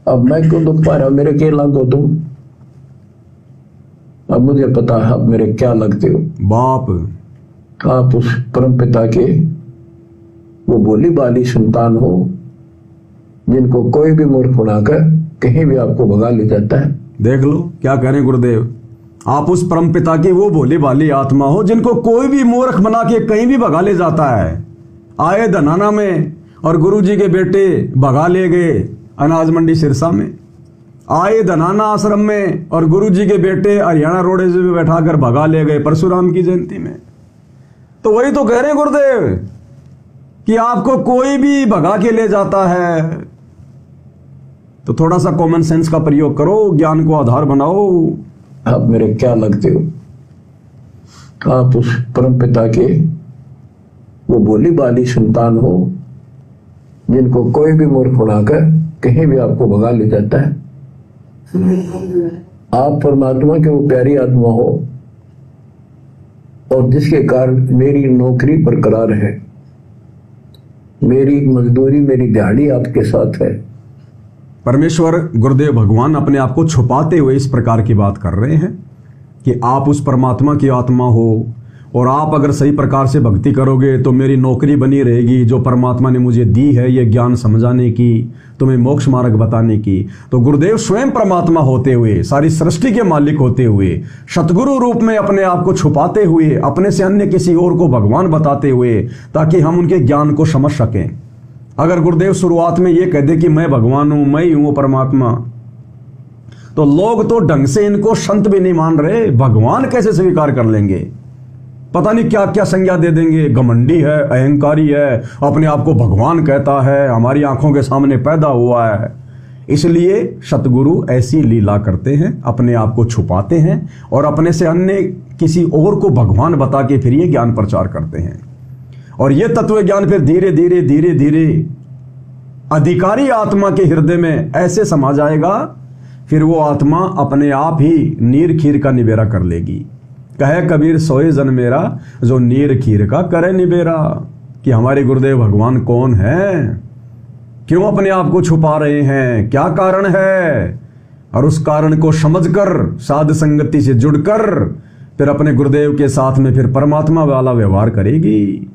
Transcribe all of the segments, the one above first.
अब मैं क्यों दुख पा रहा हूं, मेरे क्या लग हो तुम? अब मुझे पता है आप मेरे क्या लगते हो। बाप, आप उस परम पिता के वो भोली बाली संतान हो जिनको कोई भी मूर्ख बनाकर कहीं भी आपको भगा ले जाता है। देख लो क्या कह रहे हैं गुरुदेव। आप उस परम पिता की वो भोली भाली आत्मा हो जिनको कोई भी मूर्ख बना के कहीं भी भगा ले जाता है। आए धनाना में और गुरुजी के बेटे भगा ले गए अनाज मंडी सिरसा में। आए धनाना आश्रम में और गुरुजी के बेटे हरियाणा रोडवेज में बैठाकर भगा ले गए परशुराम की जयंती में। तो वही तो कह रहे हैं गुरुदेव कि आपको कोई भी भगा के ले जाता है तो थोड़ा सा कॉमन सेंस का प्रयोग करो, ज्ञान को आधार बनाओ। आप मेरे क्या लगते हो? आप उस परम पिता के वो भोली बाली संतान हो जिनको कोई भी मूर्ख बनाकर कहीं भी आपको भगा ले जाता है। आप परमात्मा के वो प्यारी आत्मा हो और जिसके कारण मेरी नौकरी बरकरार है, मेरी मजदूरी, मेरी दिहाड़ी आपके साथ है। परमेश्वर गुरुदेव भगवान अपने आप को छुपाते हुए इस प्रकार की बात कर रहे हैं कि आप उस परमात्मा की आत्मा हो और आप अगर सही प्रकार से भक्ति करोगे तो मेरी नौकरी बनी रहेगी जो परमात्मा ने मुझे दी है, ये ज्ञान समझाने की, तुम्हें मोक्ष मार्ग बताने की। तो गुरुदेव स्वयं परमात्मा होते हुए, सारी सृष्टि के मालिक होते हुए, सतगुरु रूप में अपने आप को छुपाते हुए, अपने से अन्य किसी और को भगवान बताते हुए, ताकि हम उनके ज्ञान को समझ सकें। अगर गुरुदेव शुरुआत में ये कह दे कि मैं भगवान हूं, मैं ही हूं परमात्मा, तो लोग तो ढंग से इनको संत भी नहीं मान रहे, भगवान कैसे स्वीकार कर लेंगे? पता नहीं क्या क्या संज्ञा दे देंगे। घमंडी है, अहंकारी है, अपने आप को भगवान कहता है, हमारी आंखों के सामने पैदा हुआ है। इसलिए सतगुरु ऐसी लीला करते हैं, अपने आप को छुपाते हैं और अपने से अन्य किसी और को भगवान बता के फिर ये ज्ञान प्रचार करते हैं। और ये तत्व ज्ञान फिर धीरे धीरे धीरे धीरे अधिकारी आत्मा के हृदय में ऐसे समा जाएगा, फिर वो आत्मा अपने आप ही नीर खीर का निबेरा कर लेगी। कहे कबीर सोए जन मेरा, जो नीर खीर का करे निबेरा। कि हमारे गुरुदेव भगवान कौन है, क्यों अपने आप को छुपा रहे हैं, क्या कारण है, और उस कारण को समझकर साध संगति से जुड़कर फिर अपने गुरुदेव के साथ में फिर परमात्मा वाला व्यवहार करेगी।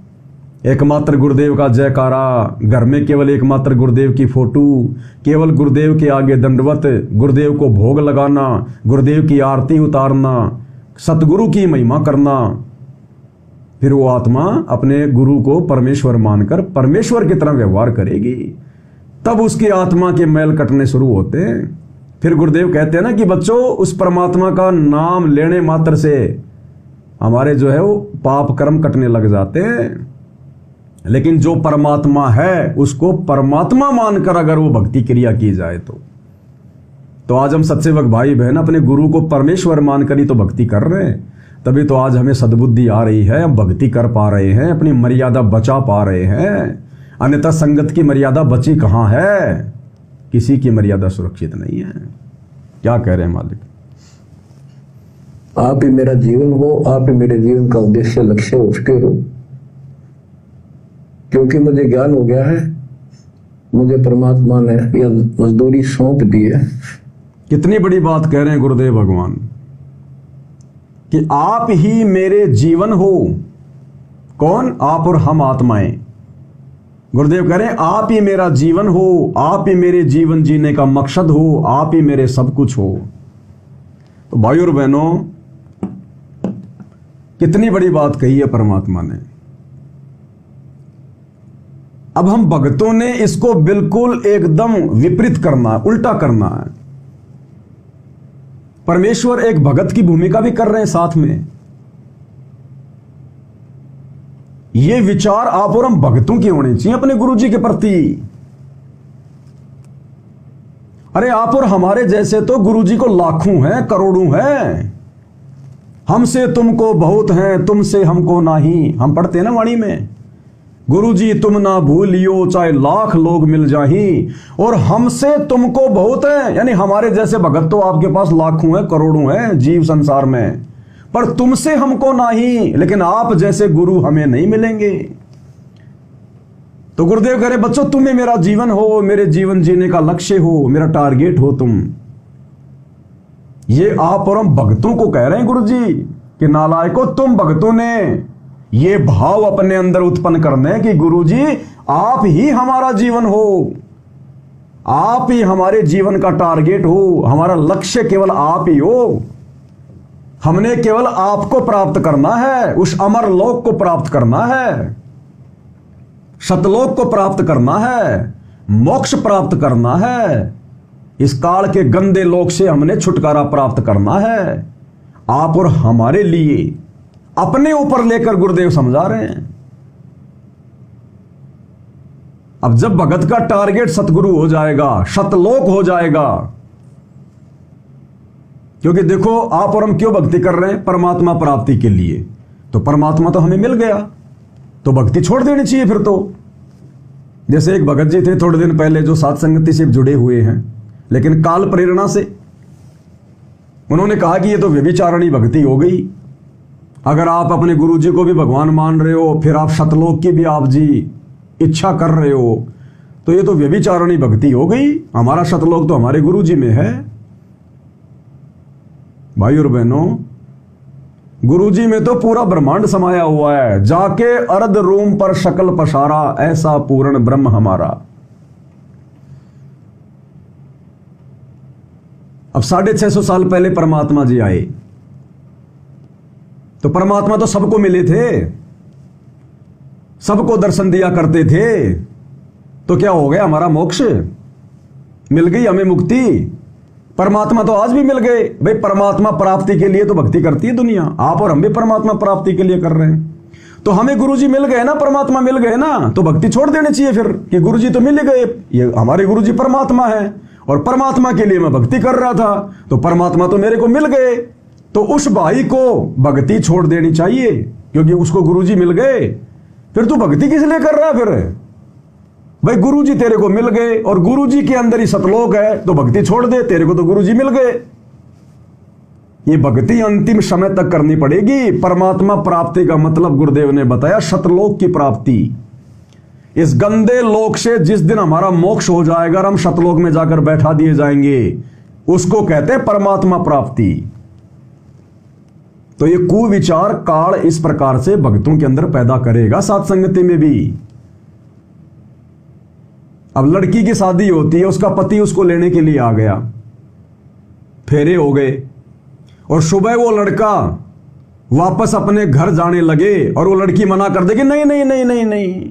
एकमात्र गुरुदेव का जयकारा, घर में केवल एकमात्र गुरुदेव की फोटो, केवल गुरुदेव के आगे दंडवत, गुरुदेव को भोग लगाना, गुरुदेव की आरती उतारना, सतगुरु की महिमा करना। फिर वो आत्मा अपने गुरु को परमेश्वर मानकर परमेश्वर की तरह व्यवहार करेगी। तब उसकी आत्मा के मैल कटने शुरू होते हैं। फिर गुरुदेव कहते हैं ना कि बच्चों, उस परमात्मा का नाम लेने मात्र से हमारे जो है वो पाप कर्म कटने लग जाते हैं। लेकिन जो परमात्मा है उसको परमात्मा मानकर अगर वो भक्ति क्रिया की जाए तो आज हम सत्सेवक भाई बहन अपने गुरु को परमेश्वर मानकर ही तो भक्ति कर रहे हैं। तभी तो आज हमें सद्बुद्धि आ रही है, हम भक्ति कर पा रहे हैं, अपनी मर्यादा बचा पा रहे हैं। अन्यथा संगत की मर्यादा बची कहाँ है? किसी की मर्यादा सुरक्षित नहीं है। क्या कह रहे हैं मालिक? आप ही मेरा जीवन हो, आप ही मेरे जीवन का उद्देश्य लक्ष्य हो चुके हो। क्योंकि मुझे ज्ञान हो गया है, मुझे परमात्मा ने यह मजदूरी सौंप दी है। कितनी बड़ी बात कह रहे हैं गुरुदेव भगवान कि आप ही मेरे जीवन हो। कौन? आप और हम आत्माएं। गुरुदेव कह रहे हैं आप ही मेरा जीवन हो, आप ही मेरे जीवन जीने का मकसद हो, आप ही मेरे सब कुछ हो। तो भाई और बहनों, कितनी बड़ी बात कही है परमात्मा ने। अब हम भक्तों ने इसको बिल्कुल एकदम विपरीत करना, उल्टा करना है। परमेश्वर एक भगत की भूमिका भी कर रहे हैं साथ में। ये विचार आप और हम भक्तों की होने चाहिए अपने गुरु जी के प्रति। अरे आप और हमारे जैसे तो गुरु जी को लाखों हैं, करोड़ों हैं। हमसे तुमको बहुत हैं, तुमसे हमको नहीं। हम पढ़ते हैं ना वाणी में, गुरु जी तुम ना भूलियो चाहे लाख लोग मिल जाही, और हमसे तुमको बहुत है, यानी हमारे जैसे भगत तो आपके पास लाखों हैं, करोड़ों हैं जीव संसार में, पर तुमसे हमको नहीं। लेकिन आप जैसे गुरु हमें नहीं मिलेंगे। तो गुरुदेव कह रहे बच्चों तुम्हें मेरा जीवन हो, मेरे जीवन जीने का लक्ष्य हो, मेरा टारगेट हो तुम। ये आप और हम भक्तों को कह रहे हैं गुरुजी कि नालायकों तुम भक्तों ने ये भाव अपने अंदर उत्पन्न करने कि गुरुजी आप ही हमारा जीवन हो, आप ही हमारे जीवन का टारगेट हो, हमारा लक्ष्य केवल आप ही हो। हमने केवल आपको प्राप्त करना है, उस अमर लोक को प्राप्त करना है, सतलोक को प्राप्त करना है, मोक्ष प्राप्त करना है, इस काल के गंदे लोक से हमने छुटकारा प्राप्त करना है। आप और हमारे लिए अपने ऊपर लेकर गुरुदेव समझा रहे हैं। अब जब भगत का टारगेट सतगुरु हो जाएगा, सतलोक हो जाएगा, क्योंकि देखो आप और हम क्यों भक्ति कर रहे हैं? परमात्मा प्राप्ति के लिए। तो परमात्मा तो हमें मिल गया, तो भक्ति छोड़ देनी चाहिए फिर तो। जैसे एक भगत जी थे थोड़े दिन पहले जो साथ संगति से जुड़े हुए हैं, लेकिन काल प्रेरणा से उन्होंने कहा कि ये तो व्यभिचारणी भक्ति हो गई। अगर आप अपने गुरु जी को भी भगवान मान रहे हो, फिर आप सतलोक की भी आप जी इच्छा कर रहे हो, तो ये तो व्यभिचारणी भक्ति हो गई। हमारा सतलोक तो हमारे गुरु जी में है। भाई और बहनों, गुरुजी में तो पूरा ब्रह्मांड समाया हुआ है। जाके अर्ध रूम पर शकल पसारा, ऐसा पूर्ण ब्रह्म हमारा। अब 650 साल पहले परमात्मा जी आए, तो परमात्मा तो सबको मिले थे, सबको दर्शन दिया करते थे। तो क्या हो गया? हमारा मोक्ष मिल गई, हमें मुक्ति। परमात्मा तो आज भी मिल गए। भाई परमात्मा प्राप्ति के लिए तो भक्ति करती है दुनिया, आप और हम भी परमात्मा प्राप्ति के लिए कर रहे हैं। तो हमें गुरुजी मिल गए ना, परमात्मा मिल गए ना, तो भक्ति छोड़ देनी चाहिए फिर कि गुरुजी तो मिल गए, ये हमारे गुरुजी परमात्मा है और परमात्मा के लिए मैं भक्ति कर रहा था, तो परमात्मा तो मेरे को मिल गए। तो उस भाई को भक्ति छोड़ देनी चाहिए क्योंकि उसको गुरुजी मिल गए। फिर तू भक्ति किस लिए कर रहा है? फिर भाई गुरुजी तेरे को मिल गए और गुरुजी के अंदर ही सतलोक है, तो भक्ति छोड़ दे, तेरे को तो गुरुजी मिल गए। ये भक्ति अंतिम समय तक करनी पड़ेगी। परमात्मा प्राप्ति का मतलब गुरुदेव ने बताया सतलोक की प्राप्ति। इस गंदे लोक से जिस दिन हमारा मोक्ष हो जाएगा और हम सतलोक में जाकर बैठा दिए जाएंगे, उसको कहते हैं परमात्मा प्राप्ति। तो ये कुविचार काल इस प्रकार से भक्तों के अंदर पैदा करेगा, साथ संगति में भी। अब लड़की की शादी होती है, उसका पति उसको लेने के लिए आ गया, फेरे हो गए और सुबह वो लड़का वापस अपने घर जाने लगे और वो लड़की मना कर देगी, नहीं नहीं नहीं नहीं नहीं,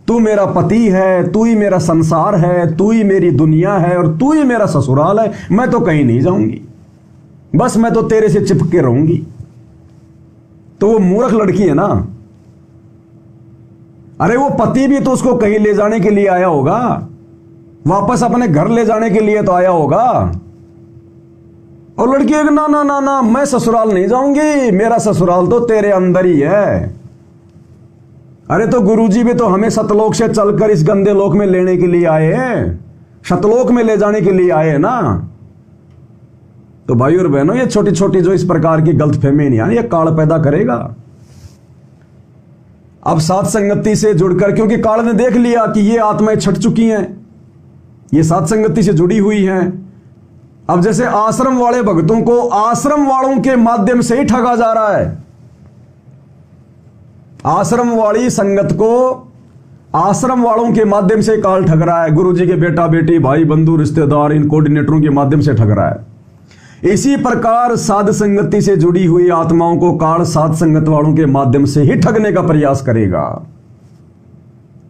तू मेरा पति है, तू ही मेरा संसार है, तू ही मेरी दुनिया है और तू ही मेरा ससुराल है, मैं तो कहीं नहीं जाऊंगी, बस मैं तो तेरे से चिपके रहूंगी। तो वो मूर्ख लड़की है ना। अरे वो पति भी तो उसको कहीं ले जाने के लिए आया होगा, वापस अपने घर ले जाने के लिए तो आया होगा। और लड़की है ना ना ना ना, मैं ससुराल नहीं जाऊंगी, मेरा ससुराल तो तेरे अंदर ही है। अरे तो गुरुजी भी तो हमें सतलोक से चलकर इस गंदे लोक में लेने के लिए आए हैं, सतलोक में ले जाने के लिए आए हैं ना। तो भाई और बहनों, ये छोटी छोटी जो इस प्रकार की गलतफहमियां ये काल पैदा करेगा। अब साथ संगति से जुड़कर, क्योंकि काल ने देख लिया कि ये आत्माएं छट चुकी हैं, ये साथ संगति से जुड़ी हुई हैं। अब जैसे आश्रम वाले भक्तों को आश्रम वालों के माध्यम से ही ठगा जा रहा है, आश्रम वाली संगत को आश्रम वालों के माध्यम से काल ठग रहा है। गुरुजी के बेटा बेटी भाई बंधु रिश्तेदार इन कोऑर्डिनेटरों के माध्यम से ठग रहा है। इसी प्रकार साध संगति से जुड़ी हुई आत्माओं को काल साध संगत वालों के माध्यम से ही ठगने का प्रयास करेगा।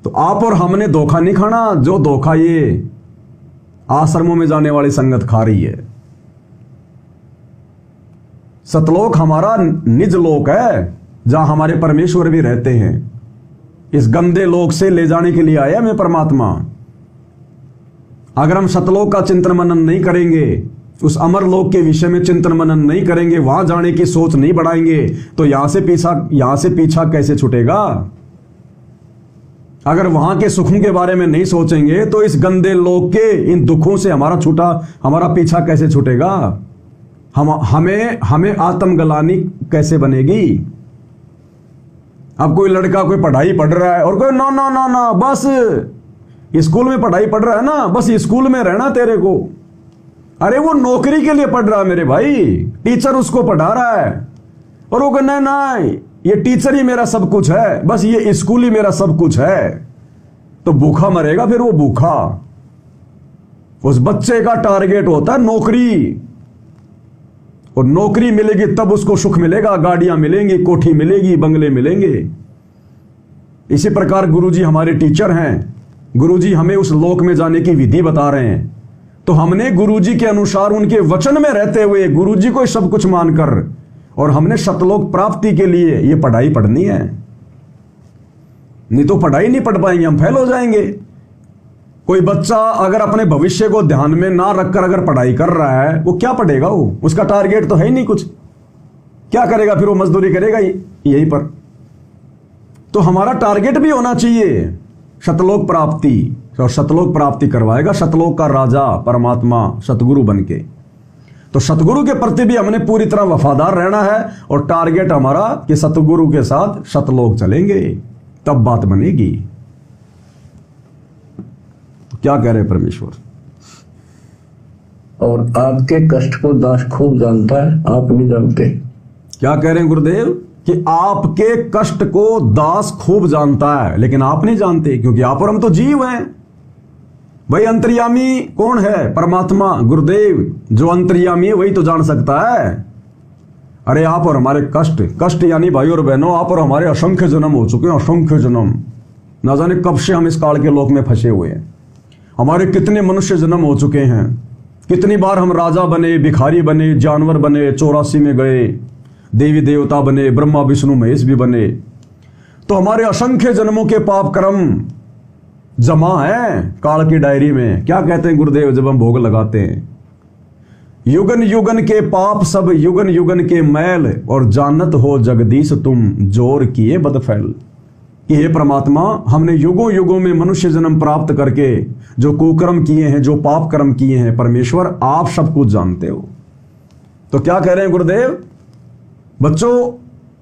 तो आप और हमने धोखा नहीं खाना, जो धोखा ये आश्रमों में जाने वाली संगत खा रही है। सतलोक हमारा निज लोक है, जहां हमारे परमेश्वर भी रहते हैं। इस गंदे लोक से ले जाने के लिए आया हमें परमात्मा। अगर हम सतलोक का चिंतन मनन नहीं करेंगे, उस अमर लोक के विषय में चिंतन मनन नहीं करेंगे, वहां जाने की सोच नहीं बढ़ाएंगे, तो यहां से पीछा कैसे छूटेगा? अगर वहां के सुखों के बारे में नहीं सोचेंगे, तो इस गंदे लोक के इन दुखों से हमारा पीछा कैसे छूटेगा? हमें आत्मग्लानि कैसे बनेगी? अब कोई लड़का कोई पढ़ाई पढ़ रहा है और कोई ना ना ना ना बस स्कूल में पढ़ाई पढ़ रहा है ना, बस स्कूल में रहना तेरे को। अरे वो नौकरी के लिए पढ़ रहा है मेरे भाई, टीचर उसको पढ़ा रहा है और वो कहना नहीं ये टीचर ही मेरा सब कुछ है, बस ये स्कूल ही मेरा सब कुछ है, तो भूखा मरेगा फिर वो भूखा। उस बच्चे का टारगेट होता है नौकरी, और नौकरी मिलेगी तब उसको सुख मिलेगा, गाड़ियां मिलेंगी, कोठी मिलेगी, बंगले मिलेंगे। इसी प्रकार गुरुजी हमारे टीचर हैं, गुरुजी हमें उस लोक में जाने की विधि बता रहे हैं, तो हमने गुरुजी के अनुसार उनके वचन में रहते हुए गुरुजी को सब कुछ मानकर और हमने सतलोक प्राप्ति के लिए ये पढ़ाई पढ़नी है। नहीं तो पढ़ाई नहीं पढ़ पाएंगे, हम फेल हो जाएंगे। कोई बच्चा अगर अपने भविष्य को ध्यान में ना रखकर अगर पढ़ाई कर रहा है, वो क्या पढ़ेगा? वो उसका टारगेट तो है ही नहीं कुछ, क्या करेगा फिर? वो मजदूरी करेगा यहीं पर। तो हमारा टारगेट भी होना चाहिए सतलोक प्राप्ति, और सतलोक प्राप्ति करवाएगा सतलोक का राजा परमात्मा सतगुरु बन के। तो सतगुरु के प्रति भी हमने पूरी तरह वफादार रहना है, और टारगेट हमारा कि सतगुरु के साथ सतलोक चलेंगे, तब बात बनेगी। क्या कह रहे परमेश्वर? और आपके कष्ट को दास खूब जानता है, आप नहीं जानते। क्या कह रहे हैं गुरुदेव? कि आपके कष्ट को दास खूब जानता है, लेकिन आप नहीं जानते, क्योंकि आप और हम तो जीव हैं भाई। अंतर्यामी कौन है? परमात्मा गुरुदेव। जो अंतर्यामी है वही तो जान सकता है। अरे आप और हमारे कष्ट यानी भाई और बहनों, आप और हमारे असंख्य जन्म हो चुके हैं, असंख्य जन्म। ना जाने कब से हम इस काल के लोक में फंसे हुए हैं। हमारे कितने मनुष्य जन्म हो चुके हैं, कितनी बार हम राजा बने, भिखारी बने, जानवर बने, 84 में गए, देवी देवता बने, ब्रह्मा विष्णु महेश भी बने। तो हमारे असंख्य जन्मों के पाप कर्म जमा है काल की डायरी में। क्या कहते हैं गुरुदेव जब हम भोग लगाते हैं? युगन युगन के पाप सब युगन युगन के मैल, और जानत हो जगदीश तुम जोर किए बदफैल। कि हे परमात्मा, हमने युगों युगों में मनुष्य जन्म प्राप्त करके जो कुकर्म किए हैं, जो पाप कर्म किए हैं, परमेश्वर आप सब कुछ जानते हो। तो क्या कह रहे हैं गुरुदेव? बच्चों,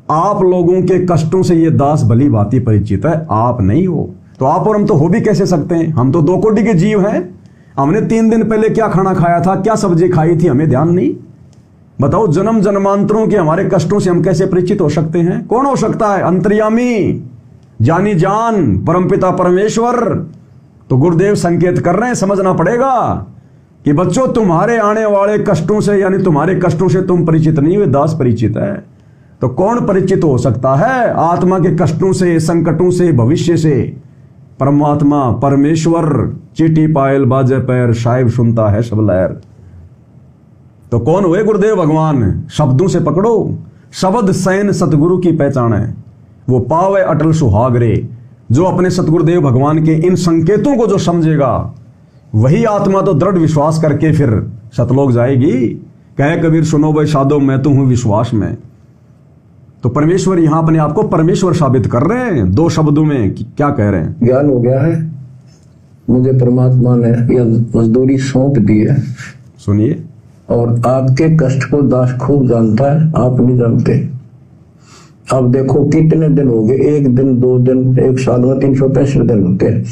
आप लोगों के कष्टों से ये दास भली भांति परिचित है, आप नहीं हो। तो आप और हम तो हो भी कैसे सकते हैं? हम तो 2 कोटि के जीव हैं। हमने 3 दिन पहले क्या खाना खाया था, क्या सब्जी खाई थी, हमें ध्यान नहीं। बताओ, जन्म जन्मांतरों के हमारे कष्टों से हम कैसे परिचित हो सकते हैं? कौन हो सकता है? अंतर्यामी, जानी जान, परमपिता परमेश्वर। तो गुरुदेव संकेत कर रहे हैं, समझना पड़ेगा कि बच्चों, तुम्हारे आने वाले कष्टों से यानी तुम्हारे कष्टों से तुम परिचित नहीं हुए, दास परिचित है। तो कौन परिचित हो सकता है आत्मा के कष्टों से, संकटों से, भविष्य से? परमात्मा परमेश्वर। चीटी पायल बाजे पैर, साहिब सुनता है सब लहर। तो कौन हुए गुरुदेव भगवान? शब्दों से पकड़ो। शब्द सैन सतगुरु की पहचान है, वो पावे अटल सुहागरे। जो अपने सतगुरुदेव भगवान के इन संकेतों को जो समझेगा, वही आत्मा तो दृढ़ विश्वास करके फिर सतलोक जाएगी। कहे कबीर सुनो भाई साधो, मैं तो हूं विश्वास में। तो परमेश्वर यहां अपने आप को परमेश्वर साबित कर रहे हैं 2 शब्दों में। क्या कह रहे हैं? ज्ञान हो गया है, मुझे परमात्मा ने यह मजदूरी सौंप दी है। सुनिए। और आपके कष्ट को दास खूब जानता है, आप नहीं जानते। अब देखो कितने दिन हो गए, 1 दिन 2 दिन, 1 साल में 365 दिन होते हैं,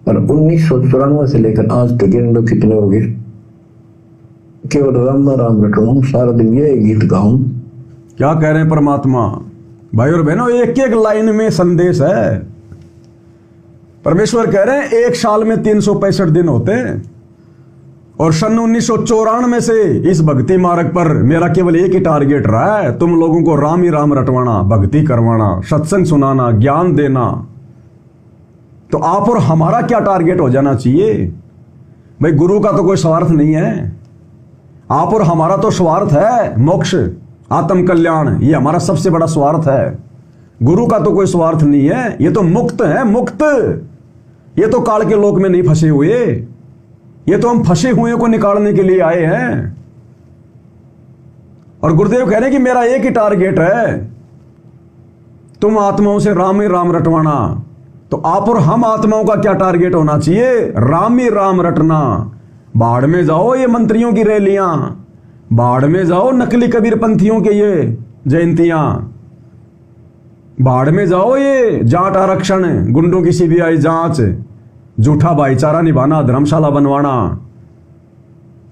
और 1994 से लेकर आज तक इन लोग कितने हो गए? केवल राम राम रटूं, सारा दिन ये गीत गाऊं। क्या कह रहे हैं परमात्मा? भाई और बहनों, एक एक लाइन में संदेश है। परमेश्वर कह रहे हैं 1 साल में 365 दिन होते हैं, और सन 1994 से इस भक्ति मार्ग पर मेरा केवल एक ही टारगेट रहा है, तुम लोगों को राम ही राम रटवाना, भक्ति करवाना, सत्संग सुनाना, ज्ञान देना। तो आप और हमारा क्या टारगेट हो जाना चाहिए? भाई गुरु का तो कोई स्वार्थ नहीं है, आप और हमारा तो स्वार्थ है मोक्ष, आत्म कल्याण, ये हमारा सबसे बड़ा स्वार्थ है। गुरु का तो कोई स्वार्थ नहीं है, ये तो मुक्त है, मुक्त। ये तो काल के लोक में नहीं फंसे हुए, ये तो हम फंसे हुए को निकालने के लिए आए हैं। और गुरुदेव कह रहे हैं कि मेरा एक ही टारगेट है, तुम आत्माओं से राम ही राम रटवाना। तो आप और हम आत्माओं का क्या टारगेट होना चाहिए? राम ही राम रटना। बाढ़ में जाओ ये मंत्रियों की रैलियां, बाढ़ में जाओ नकली कबीर पंथियों के ये जयंतियां, बाढ़ में जाओ, ये जाट आरक्षण, गुंडों की सीबीआई जांच, झूठा भाईचारा निभाना, धर्मशाला बनवाना।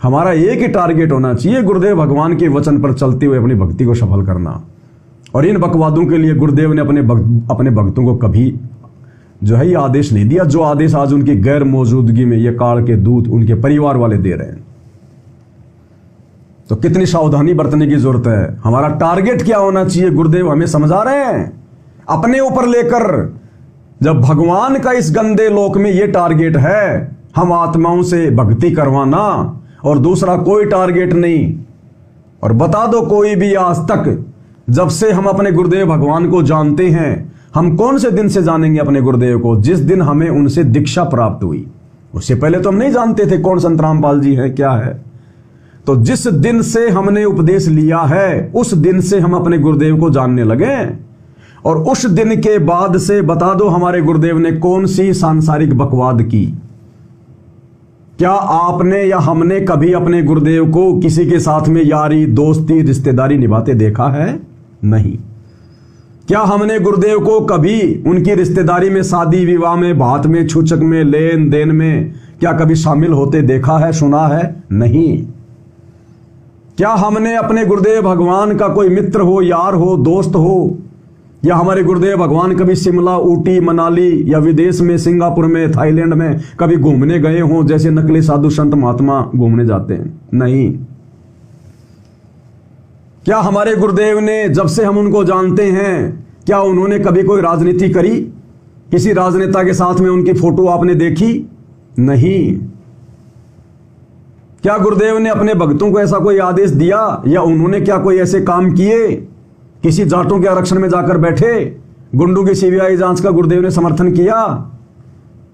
हमारा एक ही टारगेट होना चाहिए, गुरुदेव भगवान के वचन पर चलते हुए अपनी भक्ति को सफल करना। और इन बकवादों के लिए गुरुदेव ने अपने भक्तों को कभी जो है ये आदेश नहीं दिया, जो आदेश आज उनकी गैर मौजूदगी में ये काल के दूत उनके परिवार वाले दे रहे हैं। तो कितनी सावधानी बरतने की जरूरत है। हमारा टारगेट क्या होना चाहिए, गुरुदेव हमें समझा रहे हैं अपने ऊपर लेकर। जब भगवान का इस गंदे लोक में ये टारगेट है, हम आत्माओं से भक्ति करवाना, और दूसरा कोई टारगेट नहीं। और बता दो कोई भी आज तक, जब से हम अपने गुरुदेव भगवान को जानते हैं, हम कौन से दिन से जानेंगे अपने गुरुदेव को? जिस दिन हमें उनसे दीक्षा प्राप्त हुई। उससे पहले तो हम नहीं जानते थे कौन संत रामपाल जी है, क्या है। तो जिस दिन से हमने उपदेश लिया है, उस दिन से हम अपने गुरुदेव को जानने लगे। और उस दिन के बाद से बता दो हमारे गुरुदेव ने कौन सी सांसारिक बकवाद की? क्या आपने या हमने कभी अपने गुरुदेव को किसी के साथ में यारी, दोस्ती, रिश्तेदारी निभाते देखा है? नहीं। क्या हमने गुरुदेव को कभी उनकी रिश्तेदारी में, शादी विवाह में, बात में, छूचक में, लेन देन में क्या कभी शामिल होते देखा है, सुना है? नहीं। क्या हमने अपने गुरुदेव भगवान का कोई मित्र हो, यार हो, दोस्त हो, या हमारे गुरुदेव भगवान कभी शिमला, ऊटी, मनाली या विदेश में, सिंगापुर में, थाईलैंड में कभी घूमने गए हों, जैसे नकली साधु संत महात्मा घूमने जाते हैं? नहीं। क्या हमारे गुरुदेव ने, जब से हम उनको जानते हैं, क्या उन्होंने कभी कोई राजनीति करी? किसी राजनेता के साथ में उनकी फोटो आपने देखी? नहीं। क्या गुरुदेव ने अपने भक्तों को ऐसा कोई आदेश दिया, या उन्होंने क्या कोई ऐसे काम किए? किसी जाटों के आरक्षण में जाकर बैठे, गुंडों की सीबीआई जांच का गुरुदेव ने समर्थन किया?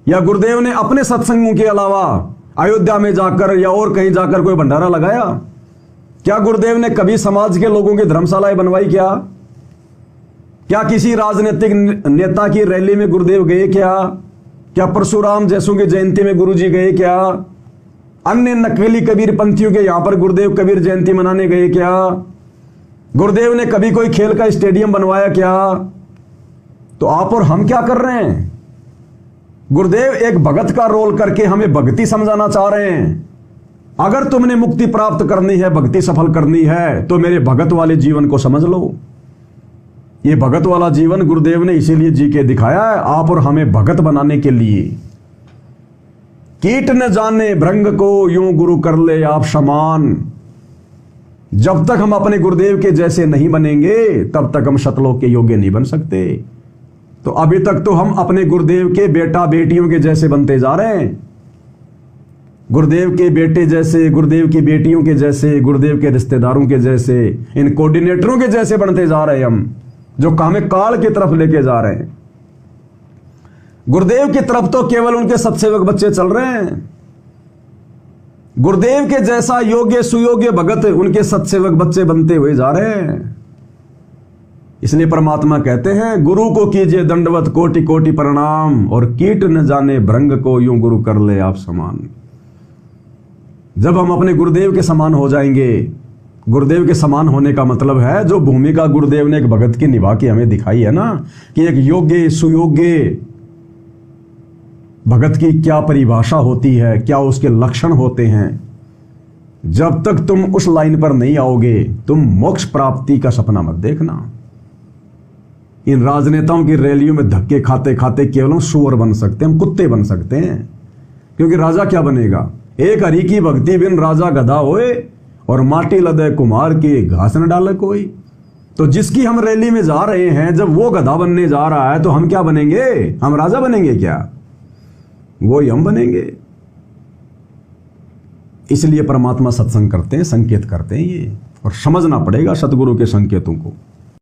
या गुरुदेव ने अपने सत्संगों के अलावा अयोध्या में जाकर या और कहीं जाकर कोई भंडारा लगाया? क्या गुरुदेव ने कभी समाज के लोगों की धर्मशालाएं बनवाई? क्या किसी राजनीतिक नेता की रैली में गुरुदेव गए? क्या परशुराम जैसों की जयंती में गुरुजी गए? क्या अन्य नकली कबीर पंथियों के यहां पर गुरुदेव कबीर जयंती मनाने गए? क्या गुरुदेव ने कभी कोई खेल का स्टेडियम बनवाया? क्या? तो आप और हम क्या कर रहे हैं? गुरुदेव एक भगत का रोल करके हमें भक्ति समझाना चाह रहे हैं। अगर तुमने मुक्ति प्राप्त करनी है, भक्ति सफल करनी है, तो मेरे भगत वाले जीवन को समझ लो। ये भगत वाला जीवन गुरुदेव ने इसीलिए जी के दिखाया है, आप और हमें भगत बनाने के लिए। कीट न जाने भृंग को, यूं गुरु कर ले आप समान। जब तक हम अपने गुरुदेव के जैसे नहीं बनेंगे, तब तक हम शतलोक के योग्य नहीं बन सकते। तो अभी तक तो हम अपने गुरुदेव के बेटा बेटियों के जैसे बनते जा रहे हैं। गुरुदेव के बेटे जैसे, गुरुदेव की बेटियों के जैसे, गुरुदेव के रिश्तेदारों के जैसे, इन कोऑर्डिनेटरों के जैसे बनते जा रहे हैं हम, जो हमें काल की तरफ लेके जा रहे हैं। गुरुदेव की तरफ तो केवल उनके सत्सेवक बच्चे चल रहे हैं। गुरुदेव के जैसा योग्य सुयोग्य भगत उनके सत्सेवक बच्चे बनते हुए जा रहे हैं। इसलिए परमात्मा कहते हैं, गुरु को कीजिए दंडवत कोटि कोटि प्रणाम, और कीट न जाने भृंग को, यूं गुरु कर ले आप समान। जब हम अपने गुरुदेव के समान हो जाएंगे, गुरुदेव के समान होने का मतलब है जो भूमिका गुरुदेव ने एक भगत की निभा के हमें दिखाई है ना, कि एक योग्य सुयोग्य भगत की क्या परिभाषा होती है, क्या उसके लक्षण होते हैं। जब तक तुम उस लाइन पर नहीं आओगे, तुम मोक्ष प्राप्ति का सपना मत देखना। इन राजनेताओं की रैलियों में धक्के खाते खाते केवल हम सुअर बन सकते हैं, हम कुत्ते बन सकते हैं। क्योंकि राजा क्या बनेगा? एक हरि की भक्ति बिन राजा गधा होए, और माटी लदे कुम्हार की घास न डाले कोई। तो जिसकी हम रैली में जा रहे हैं, जब वो गधा बनने जा रहा है, तो हम क्या बनेंगे? हम राजा बनेंगे क्या? वो ही हम बनेंगे। इसलिए परमात्मा सत्संग करते हैं, संकेत करते हैं ये, और समझना पड़ेगा सतगुरु के संकेतों को।